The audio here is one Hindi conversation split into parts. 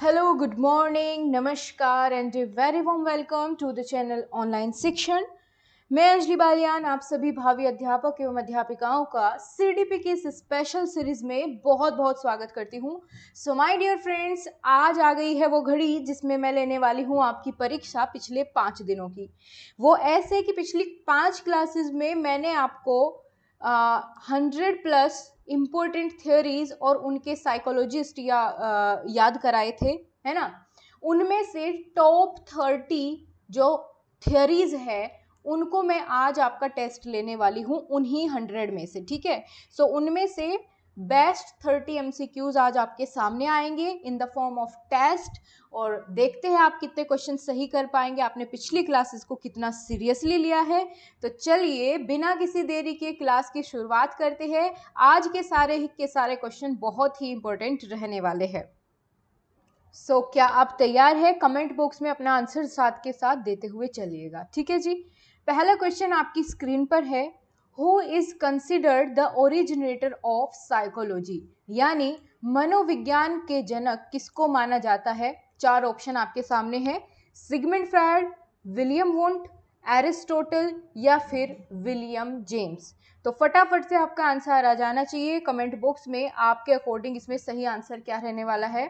Hello, good morning, नमस्कार and a very warm welcome to the channel online शिक्षण। मैं अंजलि बालियान आप सभी भावी अध्यापक एवं अध्यापिकाओं का सीडीपी की इस स्पेशल सीरीज में बहुत बहुत स्वागत करती हूँ। सो माय डियर फ्रेंड्स, आज आ गई है वो घड़ी जिसमें मैं लेने वाली हूँ आपकी परीक्षा पिछले 5 दिनों की। वो ऐसे कि पिछली 5 क्लासेस में मैंने आपको 100+ इम्पोर्टेंट थियोरीज और उनके साइकोलॉजिस्ट याद कराए थे, है ना। उनमें से टॉप 30 जो थियोरीज है उनको मैं आज आपका टेस्ट लेने वाली हूँ उन्हीं 100 में से, ठीक है। सो उनमें से बेस्ट 30 MCQs आज आपके सामने आएंगे in the form of test, और देखते हैं आप कितने क्वेश्चन सही कर पाएंगे, आपने पिछली क्लासेस को कितना सीरियसली लिया है। तो चलिए बिना किसी देरी के क्लास की शुरुआत करते हैं। आज के सारे क्वेश्चन बहुत ही इंपॉर्टेंट रहने वाले हैं। सो क्या आप तैयार हैं? कमेंट बॉक्स में अपना आंसर साथ के साथ देते हुए चलिएगा, ठीक है जी। पहला क्वेश्चन आपकी स्क्रीन पर है, who is considered the originator of psychology, यानी मनोविज्ञान के जनक किसको माना जाता है। 4 ऑप्शन आपके सामने हैं, Sigmund Freud, William Wundt, Aristotle या फिर विलियम जेम्स। तो फटाफट से आपका आंसर आ जाना चाहिए कमेंट बॉक्स में, आपके अकॉर्डिंग इसमें सही आंसर क्या रहने वाला है।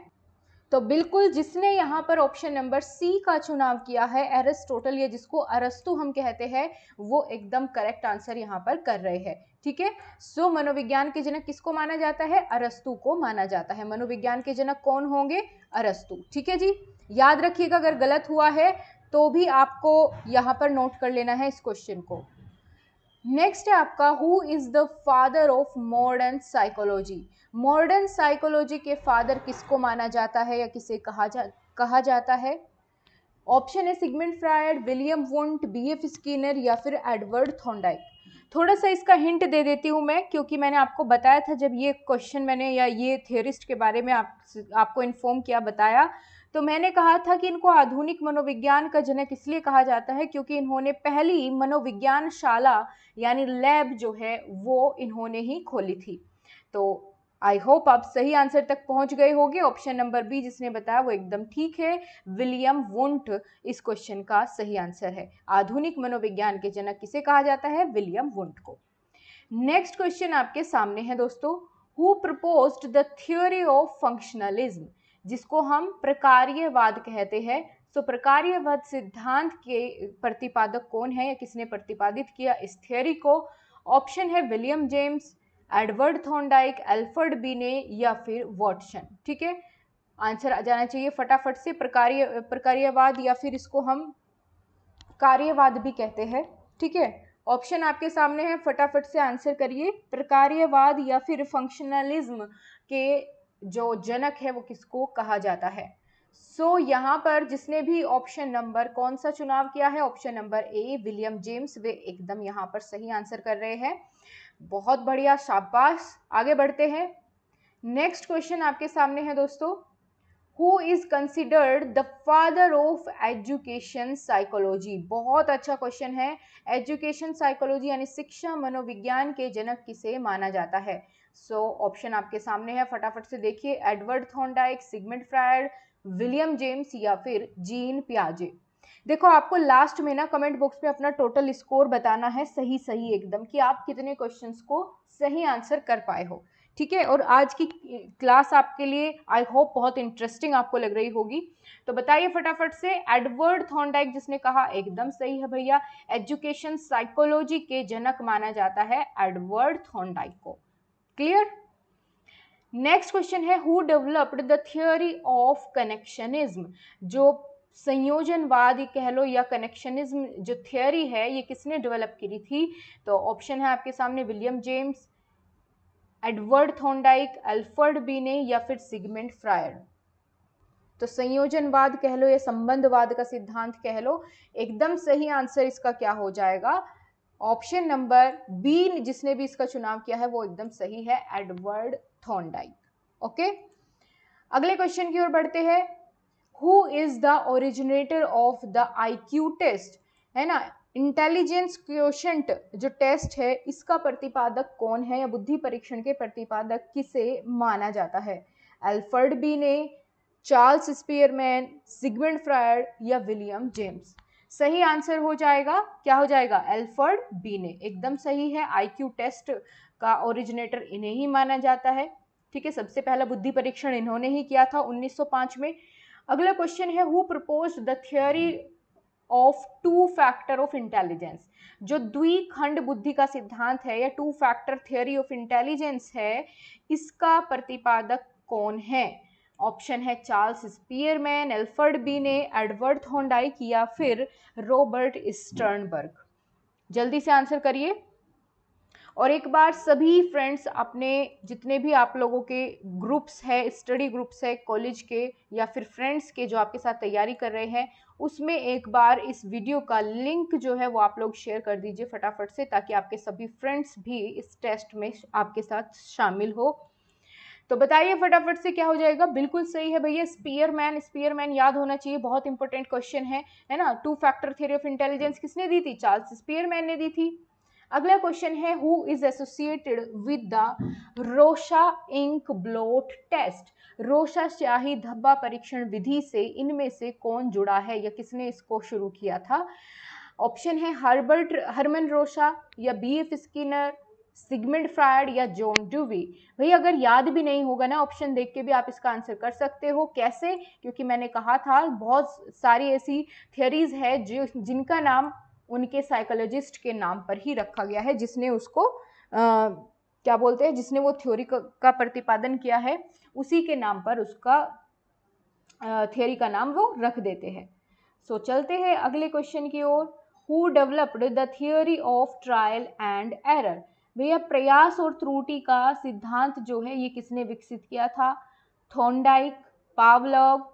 तो बिल्कुल जिसने यहाँ पर ऑप्शन नंबर सी का चुनाव किया है, एरिस्टोटल, या जिसको अरस्तु हम कहते हैं, वो एकदम करेक्ट आंसर यहाँ पर कर रहे हैं, ठीक है। सो मनोविज्ञान के जनक किसको माना जाता है? अरस्तु को माना जाता है। मनोविज्ञान के जनक कौन होंगे? अरस्तु, ठीक है जी। याद रखिएगा, अगर गलत हुआ है तो भी आपको यहाँ पर नोट कर लेना है इस क्वेश्चन को। नेक्स्ट है आपका, who is the father of modern psychology. Modern psychology के फादर किसको माना जाता है या किसे कहा जाता है? ऑप्शन है Sigmund Freud, William Wundt, B F Skinner या फिर एडवर्ड थॉर्नडाइक। थोड़ा सा इसका हिंट दे देती हूँ मैं, क्योंकि मैंने आपको बताया था जब ये क्वेश्चन मैंने या ये थियोरिस्ट के बारे में आपको इन्फॉर्म किया, बताया, तो मैंने कहा था कि इनको आधुनिक मनोविज्ञान का जनक इसलिए कहा जाता है क्योंकि इन्होंने पहली मनोविज्ञान शाला यानी लैब जो है वो इन्होंने ही खोली थी। तो आई होप आप सही आंसर तक पहुंच गए होंगे। ऑप्शन नंबर बी जिसने बताया वो एकदम ठीक है, विलियम वुंट इस क्वेश्चन का सही आंसर है। आधुनिक मनोविज्ञान के जनक किसे कहा जाता है? विलियम वुंट को। नेक्स्ट क्वेश्चन आपके सामने है दोस्तों, who proposed the theory of functionalism, जिसको हम प्रकार्यवाद कहते हैं। सो प्रकार्यवाद सिद्धांत के प्रतिपादक कौन है या किसने प्रतिपादित किया इस थ्योरी को? ऑप्शन है William James, Edward Thorndike, Alfred बिने या फिर वॉटसन, ठीक है। आंसर आ जाना चाहिए फटाफट से। प्रकार्यवाद या फिर इसको हम कार्यवाद भी कहते हैं, ठीक है। ऑप्शन आपके सामने है, फटाफट से आंसर करिए। प्रकार्यवाद या फिर फंक्शनलिज्म के जो जनक है वो किसको कहा जाता है? सो यहाँ पर जिसने भी ऑप्शन नंबर कौन सा चुनाव किया है, option number A William James, वे एकदम यहाँ पर सही आंसर कर रहे हैं। बहुत बढ़िया, शाबाश। आगे बढ़ते हैं। नेक्स्ट क्वेश्चन आपके सामने है दोस्तों, who is considered the father of education psychology. बहुत अच्छा क्वेश्चन है। एजुकेशन साइकोलॉजी यानी शिक्षा मनोविज्ञान के जनक किसे माना जाता है? सो ऑप्शन आपके सामने है, फटाफट से देखिए। Edward Thorndike, Sigmund Freud, William James या फिर जीन पियाजे। देखो आपको लास्ट में ना कमेंट बॉक्स में अपना टोटल स्कोर बताना है, सही सही एकदम, कि आप कितने क्वेश्चंस को सही आंसर कर पाए हो, ठीक है। और आज की क्लास आपके लिए आई होप बहुत इंटरेस्टिंग आपको लग रही होगी। तो बताइए फटाफट से। एडवर्ड थॉर्नडाइक जिसने कहा, एकदम सही है भैया। एजुकेशन साइकोलॉजी के जनक माना जाता है एडवर्ड थॉर्नडाइक को। क्लियर? नेक्स्ट क्वेश्चन है, who developed the theory of connectionism. जो संयोजनवाद कह लो या कनेक्शनिज्म जो थ्योरी है ये किसने डेवलप की थी? तो ऑप्शन है आपके सामने, William James, Edward Thorndike, Alfred बिने या फिर सिगमंड फ्रायड। तो संयोजनवाद कह लो या संबंधवाद का सिद्धांत कह लो, एकदम सही आंसर इसका क्या हो जाएगा? ऑप्शन नंबर बी जिसने भी इसका चुनाव किया है वो एकदम सही है, एडवर्ड थॉर्नडाइक। ओके, अगले क्वेश्चन की ओर बढ़ते हैं। Who is the originator of the IQ test, है ना, इंटेलिजेंस क्वोशेंट जो टेस्ट है इसका प्रतिपादक कौन है या बुद्धि परीक्षण के प्रतिपादक किसे माना जाता है? Alfred Binet, Charles Spearman, Sigmund Freud या विलियम जेम्स? सही आंसर हो जाएगा, क्या हो जाएगा? एल्फ्रेड बीने, एकदम सही है। आईक्यू टेस्ट का ओरिजिनेटर इन्हें ही माना जाता है। ठीक है, सबसे पहला बुद्धि परीक्षण इन्होंने ही किया था 1905 में। अगला क्वेश्चन है, who proposed the theory of two factor of intelligence? जो द्विखंड बुद्धि का सिद्धांत है या to factor theory of intelligence है, इसका प्रतिपादक कौन है? ऑप्शन है चार्ल्स स्पीयरमैन, एल्फ्रेड बीने, एडवर्ड थॉर्नडाइक या फिर रॉबर्ट स्टर्नबर्ग। जल्दी से आंसर करिए। और एक बार सभी फ्रेंड्स अपने जितने भी आप लोगों के ग्रुप्स है, स्टडी ग्रुप्स है कॉलेज के या फिर फ्रेंड्स के जो आपके साथ तैयारी कर रहे हैं, उसमें एक बार इस वीडियो का लिंक जो है वो आप लोग शेयर कर दीजिए फटाफट से, ताकि आपके सभी फ्रेंड्स भी इस टेस्ट में आपके साथ शामिल हो। तो बताइए फटाफट से क्या हो जाएगा? बिल्कुल सही है भैया, स्पीयरमैन। स्पीयरमैन याद होना चाहिए, बहुत इंपॉर्टेंट क्वेश्चन है ना। To factor theory of intelligence किसने दी थी? चार्ल्स स्पीयरमैन ने दी थी। अगला क्वेश्चन है, who is associated with the Rorschach ink blot test? Rorschach स्याही धब्बा परीक्षण विधि से इनमें से कौन जुड़ा है या किसने इसको शुरू किया था? ऑप्शन है हरमन रोशा या बीएफ स्किनर, सिगमंड फ्रायड या जॉन ड्यूवी। भाई अगर याद भी नहीं होगा ना, ऑप्शन देख के भी आप इसका आंसर कर सकते हो। कैसे? क्योंकि मैंने कहा था बहुत सारी ऐसी थियरीज है जिनका नाम उनके साइकोलॉजिस्ट के नाम पर ही रखा गया है, जिसने उसको क्या बोलते हैं, जिसने वो थ्योरी का प्रतिपादन किया है, उसी के नाम पर उसका थ्योरी का नाम वो रख देते हैं। सो चलते हैं अगले क्वेश्चन की ओर। Who developed the theory of trial and error? भैया प्रयास और त्रुटि का सिद्धांत जो है ये किसने विकसित किया था? थॉर्नडाइक, पावलोव,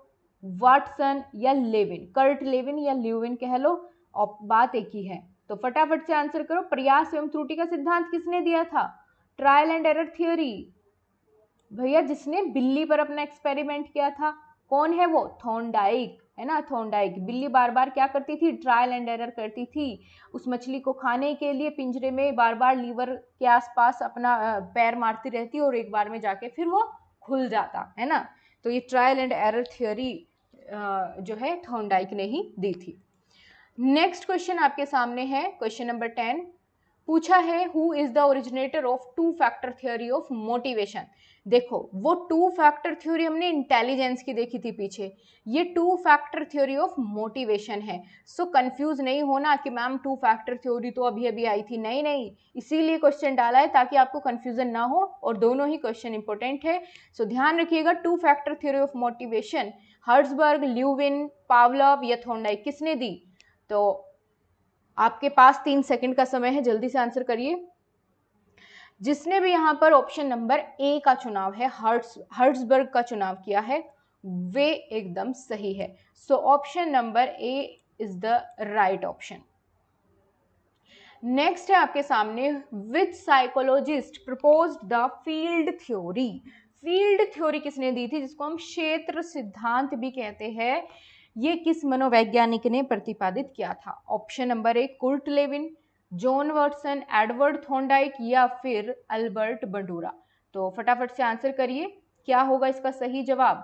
वाटसन या लेविन? कर्ट लेविन या ल्यूविन कह लो, और बात एक ही है। तो फटाफट से आंसर करो। प्रयास एवं त्रुटि का सिद्धांत किसने दिया था? ट्रायल एंड एरर थ्योरी भैया जिसने बिल्ली पर अपना एक्सपेरिमेंट किया था, कौन है वो? थॉर्नडाइक, है ना। थॉर्नडाइक। बिल्ली बार बार क्या करती थी? ट्रायल एंड एरर करती थी। उस मछली को खाने के लिए पिंजरे में बार बार लीवर के आसपास अपना पैर मारती रहती और एक बार में जाके फिर वो खुल जाता, है ना। तो ये ट्रायल एंड एरर थ्योरी जो है थॉर्नडाइक ने ही दी थी। नेक्स्ट क्वेश्चन आपके सामने है, क्वेश्चन नंबर 10 पूछा है, who is the originator of two factor theory of motivation? देखो वो टू फैक्टर थ्योरी हमने इंटेलिजेंस की देखी थी पीछे, ये two factor theory of motivation है। सो कंफ्यूज नहीं होना कि मैम टू फैक्टर थ्योरी तो अभी अभी आई थी, नहीं नहीं, इसीलिए क्वेश्चन डाला है ताकि आपको कंफ्यूजन ना हो, और दोनों ही क्वेश्चन इंपॉर्टेंट है। सो ध्यान रखिएगा, two factor theory of motivation Herzberg, Lewin, Pavlov या थॉर्नडाइक किसने दी? तो आपके पास 3 सेकंड का समय है, जल्दी से आंसर करिए। जिसने भी यहां पर ऑप्शन नंबर ए का चुनाव है, हर्ट्जबर्ग का चुनाव किया है, वे एकदम सही है। So option number A is the right option. Next है आपके सामने, which psychologist proposed the field theory? Field theory किसने दी थी, जिसको हम क्षेत्र सिद्धांत भी कहते हैं, ये किस मनोवैज्ञानिक ने प्रतिपादित किया था? Option number 1 Kurt Lewin, John Watson, Edward Thorndike या फिर अल्बर्ट बंडूरा? तो फटाफट से आंसर करिए, क्या होगा इसका सही जवाब?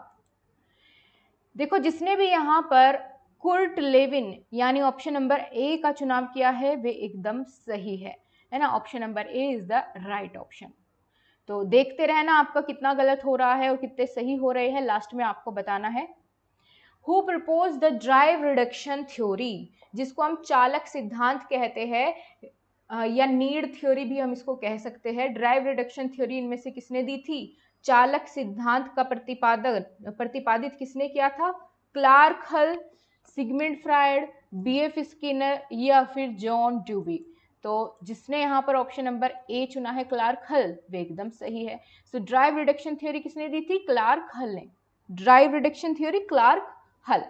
देखो जिसने भी यहाँ पर कुर्ट लेविन यानी ऑप्शन नंबर ए का चुनाव किया है, वे एकदम सही है ना। Option number A is the right option. तो देखते रहना आपका कितना गलत हो रहा है और कितने सही हो रहे हैं, लास्ट में आपको बताना है। Who propose the drive reduction theory, जिसको हम चालक सिद्धांत कहते हैं या नीड थ्योरी भी हम इसको कह सकते हैं। ड्राइव रिडक्शन थ्योरी इनमें से किसने दी थी? चालक सिद्धांत का प्रतिपादित किसने किया था? क्लार्क हल, सिगमंड फ्रायड, बीएफ स्किनर या फिर जॉन ड्यूवी? तो जिसने यहाँ पर ऑप्शन नंबर ए चुना है क्लार्क हल, वे एकदम सही है। सो ड्राइव रिडक्शन थ्योरी किसने दी थी? क्लार्क हल ने। ड्राइव रिडक्शन थ्योरी क्लार्क हल।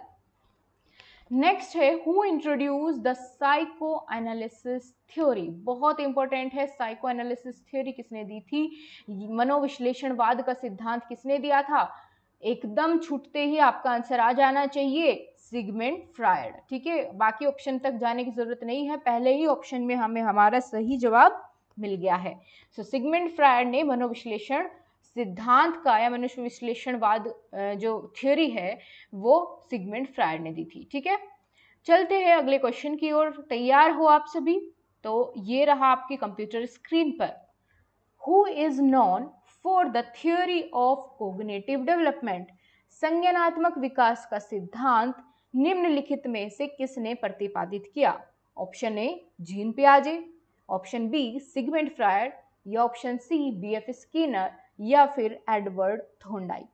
नेक्स्ट है, who introduce the psycho analysis theory? बहुत इंपॉर्टेंट है, साइको एनालिसिस थ्योरी किसने दी थी? मनोविश्लेषणवाद का सिद्धांत किसने दिया था? एकदम छूटते ही आपका आंसर आ जाना चाहिए, सिगमंड फ्रायड। ठीक है, बाकी ऑप्शन तक जाने की जरूरत नहीं है, पहले ही ऑप्शन में हमें हमारा सही जवाब मिल गया है। सो सिगमंड फ्रायड ने मनोविश्लेषण सिद्धांत का या मनुष्य विश्लेषणवाद जो थ्योरी है वो सिगमंड फ्रायड ने दी थी। ठीक है, चलते हैं अगले क्वेश्चन की ओर। तैयार हो आप सभी? तो ये रहा आपकी कंप्यूटर स्क्रीन पर। Who is known for the theory of cognitive development? संज्ञानात्मक विकास का सिद्धांत निम्नलिखित में से किसने प्रतिपादित किया? ऑप्शन ए जीन पियाजे, ऑप्शन बी सिगमंड फ्रायड, या ऑप्शन सी बीएफ स्किनर, या फिर एडवर्ड थॉर्नडाइक।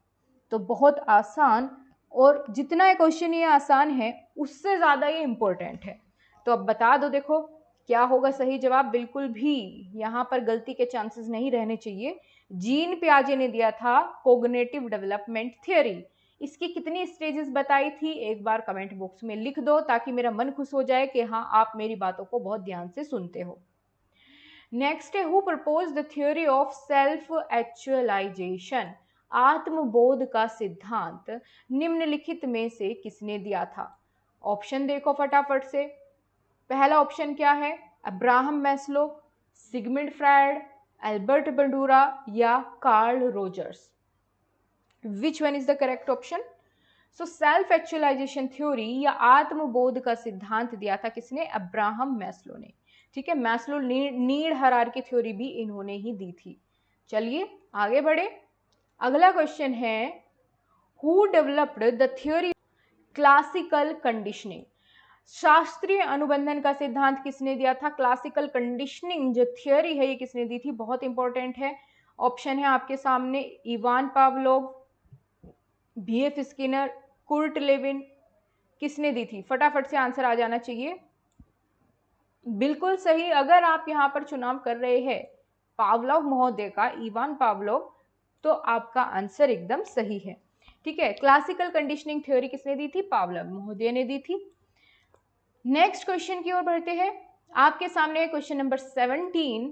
तो बहुत आसान, और जितना ये क्वेश्चन ये आसान है उससे ज़्यादा ये इम्पोर्टेंट है। तो अब बता दो, देखो क्या होगा सही जवाब। बिल्कुल भी यहाँ पर गलती के चांसेस नहीं रहने चाहिए। जीन पियाजे ने दिया था कोग्निटिव डेवलपमेंट थ्योरी। इसकी कितनी स्टेजेस बताई थी एक बार कमेंट बॉक्स में लिख दो, ताकि मेरा मन खुश हो जाए कि हाँ आप मेरी बातों को बहुत ध्यान से सुनते हो। नेक्स्ट है, who propose the theory of self actualisation? आत्मबोध का सिद्धांत निम्नलिखित में से किसने दिया था? ऑप्शन देखो फटाफट से। पहला ऑप्शन क्या है? Abraham Maslow, Sigmund Freud, Albert Bandura, या Carl Rogers. Which one is the correct option? So self actualization theory या आत्मबोध का सिद्धांत दिया था किसने? अब्राहम मैस्लो ने। ठीक है, मैस्लो नीड हायरार्की थ्योरी भी इन्होंने ही दी थी। चलिए आगे बढ़े। अगला क्वेश्चन है, who developed the theory classical conditioning? शास्त्रीय अनुबंधन का सिद्धांत किसने दिया था? क्लासिकल कंडीशनिंग जो थ्योरी है ये किसने दी थी? बहुत इंपॉर्टेंट है। ऑप्शन है आपके सामने, Ivan Pavlov, B F Skinner, Kurt Lewin. किसने दी थी? फटाफट से आंसर आ जाना चाहिए। बिल्कुल सही। अगर आप यहाँ पर चुनाव कर रहे हैं पावलोव महोदय का, इवान पावलोव, तो आपका आंसर एकदम सही है। ठीक है, क्लासिकल कंडीशनिंग थ्योरी किसने दी थी? पावलोव महोदय ने दी थी। नेक्स्ट क्वेश्चन की ओर बढ़ते हैं। आपके सामने क्वेश्चन नंबर 17।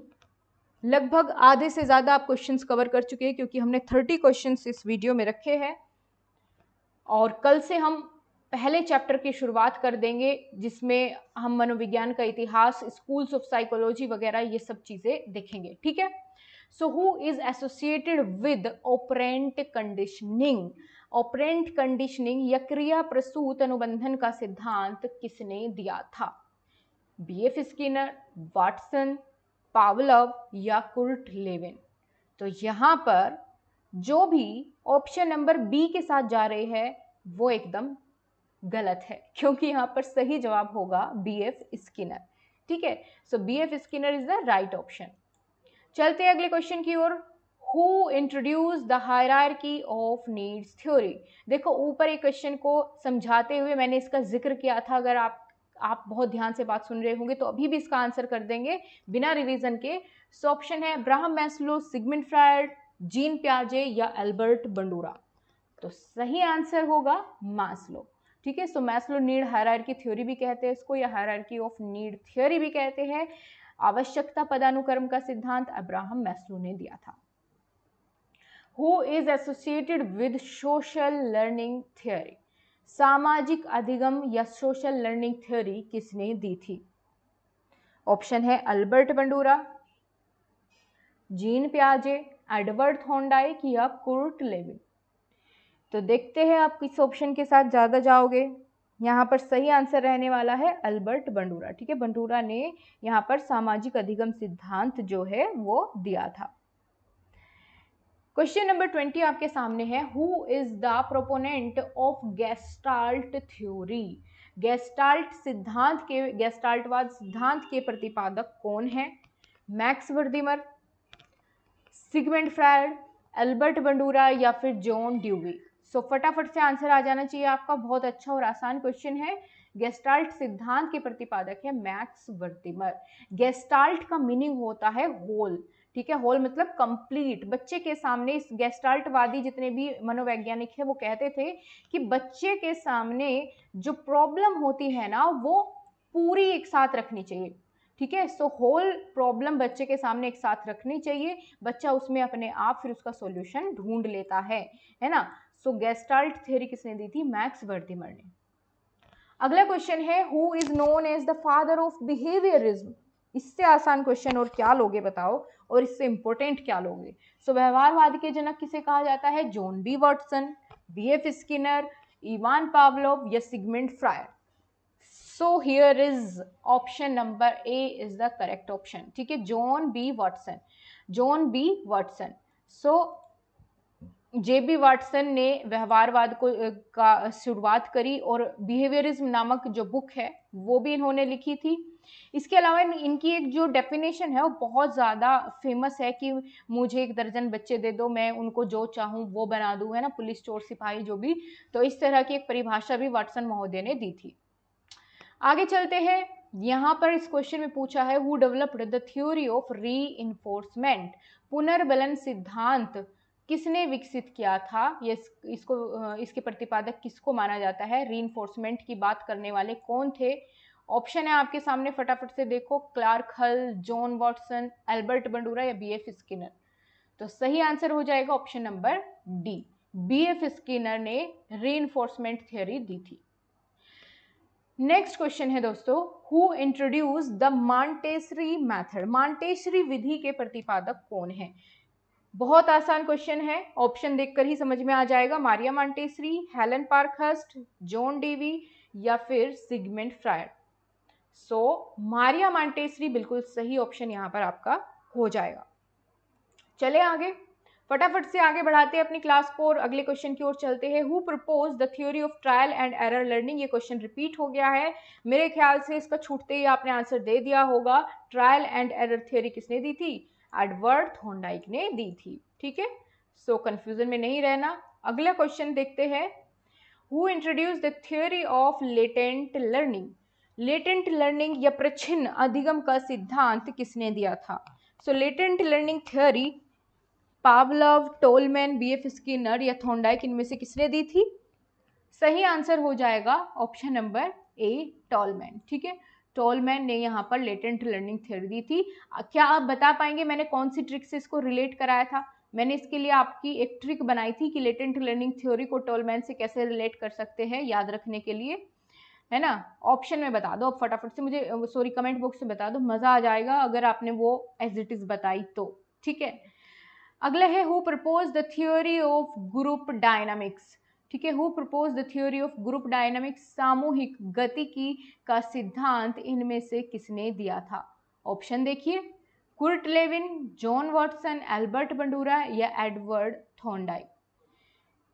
लगभग आधे से ज्यादा आप क्वेश्चंस कवर कर चुके हैं, क्योंकि हमने 30 क्वेश्चंस इस वीडियो में रखे हैं, और कल से हम पहले चैप्टर की शुरुआत कर देंगे, जिसमें हम मनोविज्ञान का इतिहास, स्कूल्स ऑफ साइकोलॉजी वगैरह ये सब चीजें देखेंगे। ठीक है, so who is associated with operant conditioning? Operant conditioning या क्रिया प्रसूत अनुबंधन का सिद्धांत किसने दिया था? बीएफ स्किनर, वाटसन, पावलोव, या कुर्ट लेविन। तो यहाँ पर जो भी ऑप्शन नंबर बी के साथ जा रहे हैं वो एकदम गलत है, क्योंकि यहाँ पर सही जवाब होगा बीएफ स्किनर। ठीक है, so BF Skinner is the right option. चलते हैं अगले क्वेश्चन की ओर। Who introduce the hierarchy of needs theory? देखो ऊपर एक क्वेश्चन को समझाते हुए मैंने इसका जिक्र किया था। अगर आप बहुत ध्यान से बात सुन रहे होंगे तो अभी भी इसका आंसर कर देंगे बिना रिवीजन के। सो ऑप्शन है Abraham Maslow, Sigmund Freud, Jean पियाजे, या एल्बर्ट बंडूरा। तो सही आंसर होगा मैस्लो। ठीक है, सो मैस्लो नीड हायरार्की थ्योरी भी कहते हैं इसको, या हायरार्की ऑफ नीड थ्योरी भी कहते हैं। आवश्यकता पदानुक्रम का सिद्धांत अब्राहम मैस्लो ने दिया था। Who is associated with social learning theory? सामाजिक अधिगम या सोशल लर्निंग थ्योरी किसने दी थी? ऑप्शन है अल्बर्ट बंडूरा, जीन पियाजे, एडवर्ड थॉर्नडाइक, या कुर्ट लेविन। तो देखते हैं आप किस ऑप्शन के साथ ज़्यादा जाओगे। यहाँ पर सही आंसर रहने वाला है अल्बर्ट बंडूरा। ठीक है, बंडूरा ने यहाँ पर सामाजिक अधिगम सिद्धांत जो है वो दिया था। क्वेश्चन नंबर 20 आपके सामने है। Who is the proponent of gestalt theory? Gestalt गेस्टाल्टवाद सिद्धांत के प्रतिपादक कौन है? Max Wertheimer, Sigmund Freud, Albert Bandura, या फिर जॉन ड्यूवी। सो फटाफट से आंसर आ जाना चाहिए आपका। बहुत अच्छा और आसान क्वेश्चन है। गेस्टाल्ट सिद्धांत के प्रतिपादक है मैक्स वर्दिमर। गेस्टाल्ट का मीनिंग होता है होल। ठीक है, होल मतलब कंप्लीट। बच्चे के सामने इस गेस्टाल्टवादी जितने भी मनोवैज्ञानिक है वो कहते थे कि बच्चे के सामने जो प्रॉब्लम होती है ना वो पूरी एक साथ रखनी चाहिए। ठीक है, सो होल प्रॉब्लम बच्चे के सामने एक साथ रखनी चाहिए। बच्चा उसमें अपने आप फिर उसका सॉल्यूशन ढूंढ लेता है ना। सो गेस्टाल्ट थ्योरी किसने दी थी? मैक्स वर्दिमर ने। अगला क्वेश्चन है, who is known as the father of behaviourism? इससे आसान क्वेश्चन और क्या लोगे बताओ। और इससे इंपॉर्टेंट क्या लोगे? सो व्यवहारवाद के जनक किसे कहा जाता है? John B Watson, BF Skinner, Ivan Pavlov या Sigmund Freud. So here is option number A is the correct option. ठीक है, John B Watson, John B Watson. So JB Watson ने व्यवहारवाद को का शुरुआत करी और बिहेवियरिज्म नामक जो बुक है वो भी इन्होंने लिखी थी। इसके अलावा इनकी एक जो डेफिनेशन है वो बहुत ज़्यादा फेमस है कि मुझे 1 दर्जन बच्चे दे दो, मैं उनको जो चाहूँ वो बना दूँ, है ना, पुलिस, चोर, सिपाही जो भी। तो इस तरह की एक परिभाषा भी वाटसन महोदय ने दी थी। आगे चलते हैं। यहाँ पर इस क्वेश्चन में पूछा है who developed the theory of reinforcement, पुनर्बलन सिद्धांत किसने विकसित किया था? ये इसके प्रतिपादक किसको माना जाता है? रीइंफोर्समेंट की बात करने वाले कौन थे? ऑप्शन है आपके सामने, फटाफट से देखो। Clark Hull, John Watson, Albert Bandura या बीएफ स्किनर। तो सही आंसर हो जाएगा option number D, BF Skinner ने रीइंफोर्समेंट थ्योरी दी थी। नेक्स्ट क्वेश्चन है दोस्तों, who introduce the Montessori method, Montessori विधि के प्रतिपादक कौन है? बहुत आसान क्वेश्चन है, ऑप्शन देखकर ही समझ में आ जाएगा। Maria Montessori, Helen Parkhurst, John Dewey या फिर सिगमंड फ्रायर। सो मारिया मॉन्टेसरी बिल्कुल सही ऑप्शन यहाँ पर आपका हो जाएगा। चले आगे, फटाफट से आगे बढ़ाते हैं अपनी क्लास को और अगले क्वेश्चन की ओर चलते हैं। Who propose the theory of trial and error learning, ये क्वेश्चन रिपीट हो गया है मेरे ख्याल से, इसका छूटते ही आपने आंसर दे दिया होगा। ट्रायल एंड एरर थ्योरी किसने दी थी? एडवर्ड थॉर्नडाइक ने दी थी। ठीक है, सो कंफ्यूजन में नहीं रहना। अगला क्वेश्चन देखते हैं। Who introduce the theory of latent learning, latent learning या प्रच्छन्न अधिगम का सिद्धांत किसने दिया था? So latent learning theory Pavlov, Tolman, BF Skinner या थॉर्नडाइक, इनमें से किसने दी थी? सही आंसर हो जाएगा ऑप्शन नंबर ए, टोलमैन। ठीक है, टोलमैन ने यहाँ पर लेटेंट लर्निंग थ्योरी दी थी। क्या आप बता पाएंगे मैंने कौन सी ट्रिक से इसको रिलेट कराया था? मैंने इसके लिए आपकी एक ट्रिक बनाई थी कि लेटेंट लर्निंग थ्योरी को टोलमैन से कैसे रिलेट कर सकते हैं, याद रखने के लिए, है ना। ऑप्शन में बता दो अब फटाफट से मुझे, सॉरी कमेंट बॉक्स में बता दो, मजा आ जाएगा अगर आपने वो एज इट इज बताई तो। ठीक है, अगला है who propose the theory of group dynamics. ठीक है, who propose the theory of group dynamics, सामूहिक गतिकी का सिद्धांत इनमें से किसने दिया था? ऑप्शन देखिए, Kurt Lewin, John Watson, Albert Bandura या एडवर्ड थॉर्नडाइक।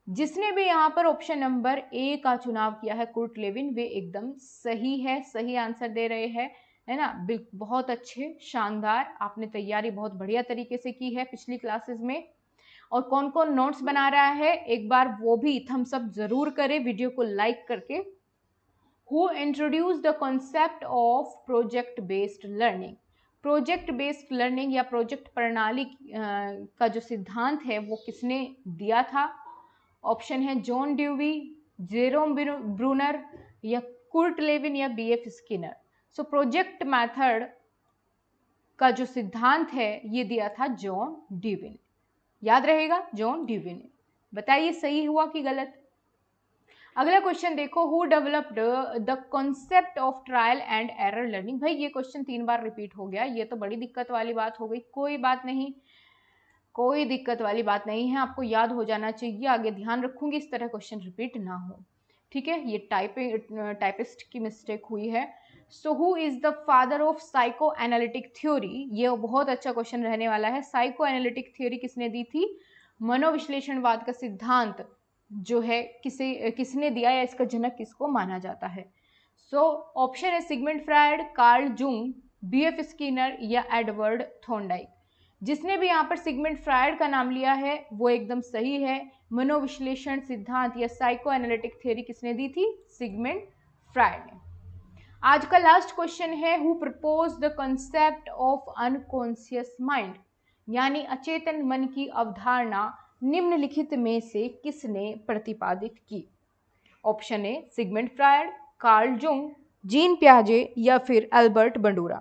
जिसने भी यहाँ पर ऑप्शन नंबर ए का चुनाव किया है, कुर्ट लेविन, वे एकदम सही है, सही आंसर दे रहे हैं, है ना। बहुत अच्छे, शानदार, आपने तैयारी बहुत बढ़िया तरीके से की है पिछली क्लासेस में। और कौन कौन नोट्स बना रहा है एक बार वो भी थम्स अप जरूर करें वीडियो को लाइक करके। Who introduce the concept of project based learning, project based learning या प्रोजेक्ट प्रणाली का जो सिद्धांत है वो किसने दिया था? ऑप्शन है जॉन ड्यूवी, जेरोम ब्रूनर या कुर्ट लेविन या BF Skinner. So project method का जो सिद्धांत है ये दिया था जॉन ड्यूवी ने, याद रहेगा, जॉन ड्यूवी ने। बताइए सही हुआ कि गलत? अगला क्वेश्चन देखो, who developed the concept of trial and error learning. भाई ये क्वेश्चन 3 बार रिपीट हो गया, ये तो बड़ी दिक्कत वाली बात हो गई। कोई बात नहीं, कोई दिक्कत वाली बात नहीं है, आपको याद हो जाना चाहिए। आगे ध्यान रखूंगी इस तरह क्वेश्चन रिपीट ना हो। ठीक है, ये टाइपिस्ट की मिस्टेक हुई है। So who is the father of psycho analytic theory, ये बहुत अच्छा क्वेश्चन रहने वाला है। साइको एनालिटिक थ्योरी किसने दी थी? मनोविश्लेषणवाद का सिद्धांत जो है किसने दिया या इसका जनक किसको माना जाता है? सो ऑप्शन है Sigmund Freud, Carl Jung, B F Skinner या एडवर्ड थॉर्नडाइक। जिसने भी यहाँ पर सिगमंड फ्रायड का नाम लिया है वो एकदम सही है। मनोविश्लेषण सिद्धांत या साइको एनालिटिक थ्योरी किसने दी थी? सिगमंड फ्रायड ने। आज का लास्ट क्वेश्चन है, who propose the concept of unconscious mind, यानी अचेतन मन की अवधारणा निम्नलिखित में से किसने प्रतिपादित की? Option A Sigmund Freud, Carl Jung, Jean पियाजे या फिर एल्बर्ट बंडूरा।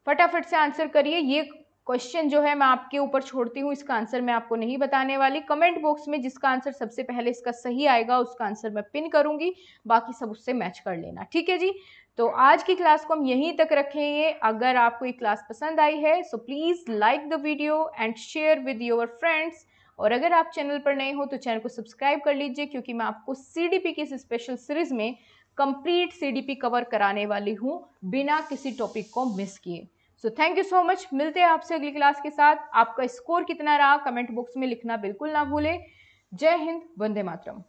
फटाफट से आंसर करिए। ये क्वेश्चन जो है मैं आपके ऊपर छोड़ती हूँ, इसका आंसर मैं आपको नहीं बताने वाली। कमेंट बॉक्स में जिसका आंसर सबसे पहले इसका सही आएगा उसका आंसर मैं पिन करूंगी, बाकी सब उससे मैच कर लेना, ठीक है जी। तो आज की क्लास को हम यहीं तक रखेंगे। अगर आपको ये क्लास पसंद आई है so please like the video and share with your friends. और अगर आप चैनल पर नए हो तो चैनल को सब्सक्राइब कर लीजिए, क्योंकि मैं आपको सीडीपी की इस स्पेशल सीरीज में कंप्लीट सीडीपी कवर कराने वाली हूँ बिना किसी टॉपिक को मिस किए। So thank you so much. मिलते हैं आपसे अगली क्लास के साथ। आपका स्कोर कितना रहा कमेंट बॉक्स में लिखना बिल्कुल ना भूलें। जय हिंद, वंदे मातरम।